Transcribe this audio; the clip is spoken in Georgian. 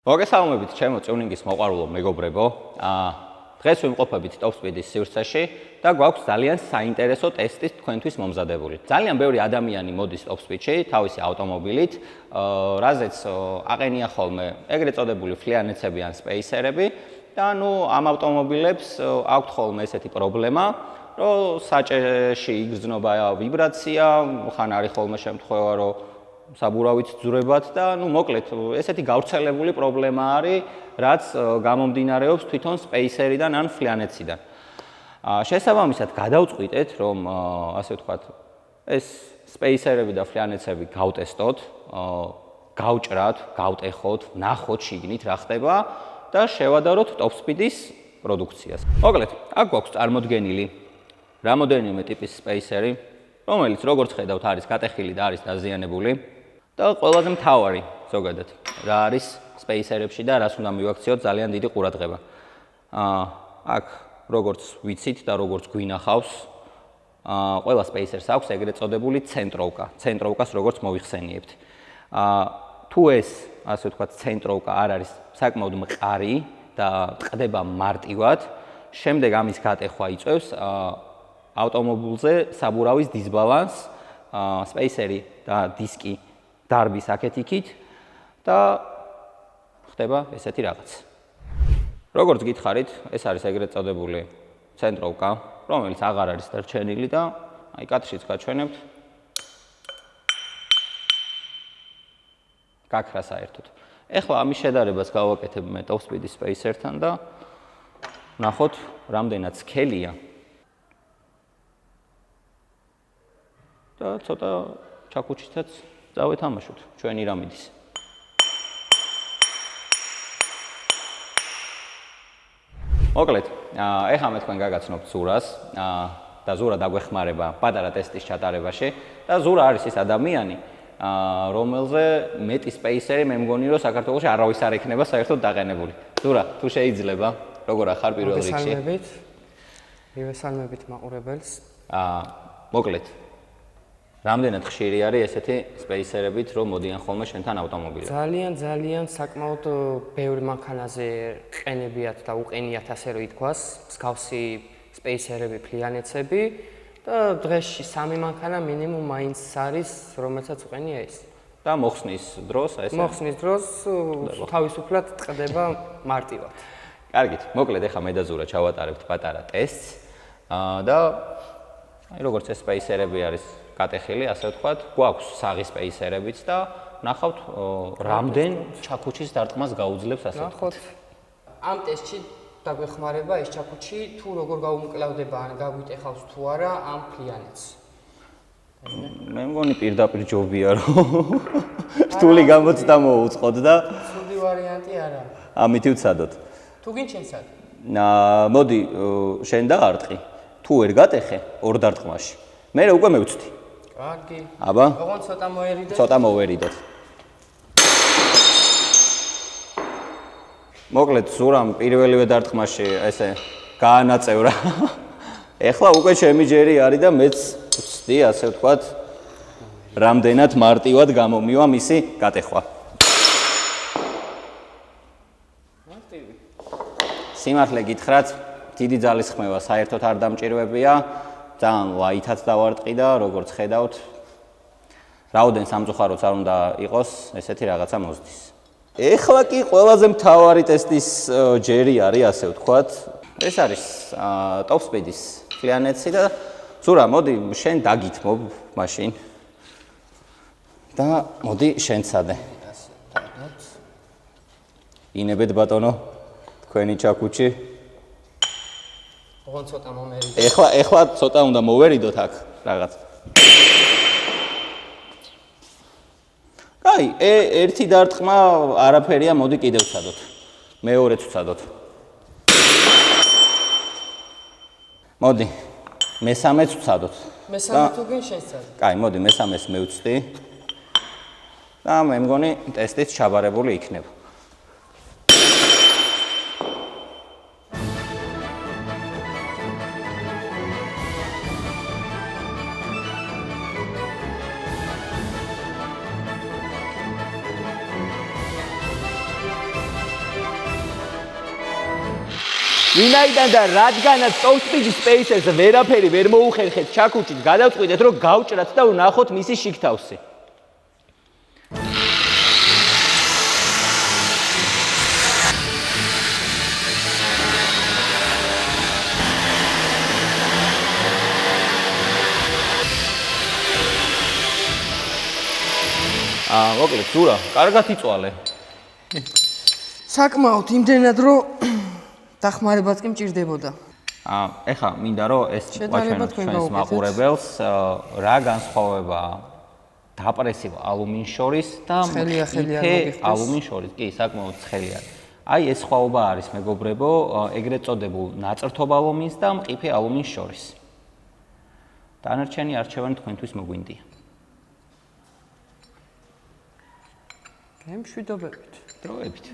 მოგესალმებით ჩემო ტიუნინგის მოყვარულო მეგობრებო. დღეს ვიმყოფებით Top Speed-ის სივრცეში და გვაქვს ძალიან საინტერესო ტესტი თქვენთვის მომზადებული. ძალიან ბევრი ადამიანი მოდის Top Speed-ში თავისი ავტომობილით, რაზეც აყენია ხოლმე ეგრეთ წოდებული ფლიანეცები ან სპეისერები და ამ ავტომობილებს აქვთ ხოლმე ესეთი პრობლემა, რომ საჭეში იგრძნობა ვიბრაცია, ხან არის ხოლმე შემთხვევა, რომ საბურავით ძვრებათ და მოკლედ ესეთი გავრცელებული პრობლემა არის, რაც გამომდინარეობს თვითონ სპეისერიდან ან ფლიანეციდან. შესაბამისად გადავწყვიტეთ, რომ ასე ვთქვათ, ეს სპეისერები და ფლიანეცები გავტესტოთ, გავჭრათ, გავტეხოთ, ვნახოთ შიგნით რა ხდება და შევადაროთ Top Speed-ის პროდუქციას. მოკლედ, აქ გვაქვს წარმოდგენილი რამოდენიმე ტიპის სპეისერი, რომელიც როგორც ხედავთ არის გატეხილი და არის დაზიანებული. და ყველაზე მთავარი ზოგადად რა არის სპეისერებში და რას უნდა მივაქციოთ ძალიან დიდი ყურადღება. აქ როგორც ვიცით და როგორც გვინახავს, ყველა სპეისერს აქვს ეგრეთ წოდებული ცენტროვკა. ცენტროვკას როგორც მოიხსენიებთ. თუ ეს, ასე ვთქვათ, ცენტროვკა არ არის საკმაოდ მყარი და ტყდება მარტივად, შემდეგ ამის გატეხვა იწევს ავტომობილზე საბურავის დისბალანსს, სპეისერი და დისკი დარბის აქეთ-იქით და ხდება ესეთი რაღაც. როგორც გითხარით, ეს არის ეგრეთ წოდებული ცენტროვკა, რომელიც აღარ არის დარჩენილი და აი კათხშიც გაჩვენებთ. გაქრა საერთოდ. ეხლა ამის შედარებას გავაკეთებ მე Top Speed-ის სპეისერთან და ვნახოთ, რამდენად სქელია. და ცოტა ჩაქუჩითაც წავეთამაშოთ ჩვენი რამიდის. მოკლედ, ეხლა მე თქვენ გაგაცნობთ ზურას და ზურა დაგვეხმარება პატარა ტესტის ჩატარებაში და ზურა არის ის ადამიანი, რომელზე მეტი სპეისერი მე მგონი რომ საქართველოში არავის არ ექნება საერთოდ დაყენებული. ზურა, თუ შეიძლება, როგორ ახარ პირველ რიგში? მივესალმებით მაყურებელს. მოკლედ რამდენად ხშირი არის ესეთი სპეისერებით, რომ მოდიან ხოლმე შენთან ავტომობილზე? ძალიან საკმაოდ ბევრი მანქანაზე ყენებიათ და უყენიათ, ასე რომ ითქვას, მსგავსი სპეისერები, ფლიანეცები და დღეში 3 მანქანა მინიმუმ მაინც არის, რომელსაც უყენია ეს. და მოხსნის დროს, ესე? მოხსნის დროს თავისუფლად ტყდება მარტივად. კარგით, მოკლედ ეხლა მე და ზურა ჩავატარებთ პატარა ტესტს და აი როგორც ეს სპეისერები არის გატეხილი, ასე ვთქვათ, გვაქვს საღი სპეისერებიც და ნახავთ რამდენ ჩაქუჩის დარტყმას გაუძლებს, ასე ვთქვათ. ამ ტესტში დაგვეხმარება ეს ჩაქუჩი, თუ როგორ გაუმკლავდება ან გაგვიტეხავს თუ არა ამ ფლიანეთს. მე მგონი პირდაპირ ჯობია, რომ რთული გამოცდა მოუწყოთ და ცუდი ვარიანტი არა. ამით ვცადოთ. თუ გინჩენსად? მოდი შენ დაარტყი. თუ ვერ გატეხე ორ დარტყმაში. მე უკვე მევცდი. კარგი. აბა. ოღონდ ცოტა მოერიდეთ. ცოტა მოვერიდოთ. მოკლედ ზურამ პირველივე დარტყმაში ესე გაანაწევრა. ეხლა უკვე ჩემი ჯერი არის და მეც ვცდი, ასე ვთქვათ, რამდენად მარტივად გამომივა მისი გატეხვა. მარტივი. სიმართლე გითხრათ, დიდი ძალისხმევა საერთოდ არ დამჭირვებია. ძალიან ლაითად დავარტყი და როგორც ხედავთ, რაოდენ სამწუხაროც არ უნდა იყოს, ესეთი რაღაცა მოზდის. ეხლა კი ყველაზე მთავარი ტესტის ჯერი არის, ასე ვთქვათ. ეს არის Top Speed-ის ფლიანეცი და ზურა, მოდი შენ დაგითმობ მაშინ. და მოდი შენცადე. ინებეთ ბატონო, თქვენი ჩაქუჩი. ოღონდ ცოტა მომერიდეთ. ეხლა ცოტა უნდა მოვერიდოთ აქ რაღაც. აი, ერთი დარტყმა არაფერია, მოდი კიდევ ვცადოთ. მეორეც ვცადოთ. მოდი, მესამეც ვცადოთ. მესამე თუ გინ შეცადე. კაი, მოდი, მესამეს მევცდი. და მე მგონი ტესტიც ჩაბარებული იქნება. ვინაიდან და რადგანაც top speed-ის spacer-ს ვერაფერი ვერ მოუხერხეთ ჩაქუჩით, გადავწყვიტეთ რომ გავჭრათ და ვნახოთ მისი შიგთავსი. მოკლედ, ზურა, კარგად იწვალე. საკმაოდ იმდენად რომ დახმარებაც კი მჭირდებოდა. ეხლა მინდა რომ ეს ვაჩვენოთ ჩვენს მაყურებელს, რა განსხვავება დაპრესივ ალუმინს შორის და მყიფე ალუმინს შორის. კი, საკმაოდ ცხელია. აი ეს სხვაობა არის, მეგობრებო, ეგრეთ წოდებულ ნაწრთობ ალუმინს და მყიფე ალუმინს შორის. დანარჩენი არჩევანი თქვენთვის მოგვინდია. გემშვიდობებით. დროებით.